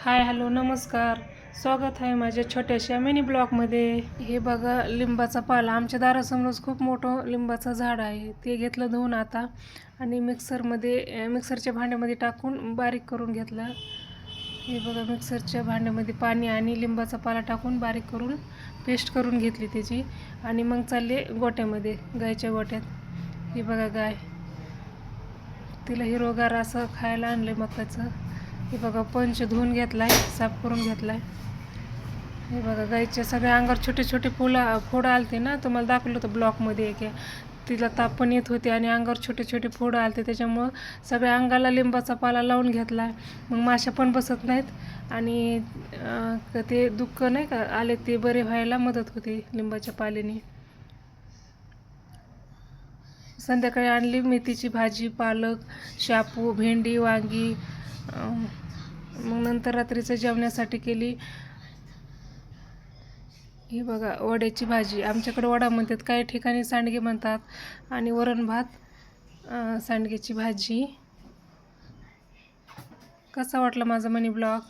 Hi hello नमस्कार. स्वागत आहे माझ्या छोट्याशा मिनी ब्लॉगमध्ये. हे बघा लिंबाचा पाला. आमच्या दारासमोरच खूप मोठं लिंबाचं झाड आहे. ते घेतलं धुवून आता आणि मिक्सरच्या भांड्यामध्ये टाकून बारीक करून घेतला. हे बघा मिक्सरच्या भांड्यामध्ये पाणी आणि लिंबाचा पाला टाकून बारीक करून पेस्ट करून घेतली त्याची. आणि मग चालले गोट्यामध्ये, गायच्या गोट्यात. हे बघा गाय, तिला हिरवगार असं खायला आणलं मकाचं. हे बघा पंच धुवून घेतलाय, साफ करून घेतलाय. हे बघा गाईच्या सगळ्या अंगावर छोटे छोटे फोडं आलते ना, तुम्हाला दाखवलं होतं ब्लॉकमध्ये. तिला ताप पण येत होते आणि अंगावर छोटे छोटे फोडं आलते. त्याच्यामुळं सगळ्या अंगाला लिंबाचा पाला लावून घेतला. मग माशा पण बसत नाहीत आणि ते दुःख नाही का आले ते बरे व्हायला मदत होते लिंबाच्या पाल्याने. संध्याकाळी आणली मेथीची भाजी, पालक, शापू, भेंडी, वांगी. मग नंतर रात्रीचं जेवण्यासाठी केली ही बघा वड्याची भाजी. आमच्याकडे वडा म्हणतात, काही ठिकाणी सांडगे म्हणतात. आणि वरण भात, सांडग्याची भाजी. कसा वाटला माझा मिनी ब्लॉग?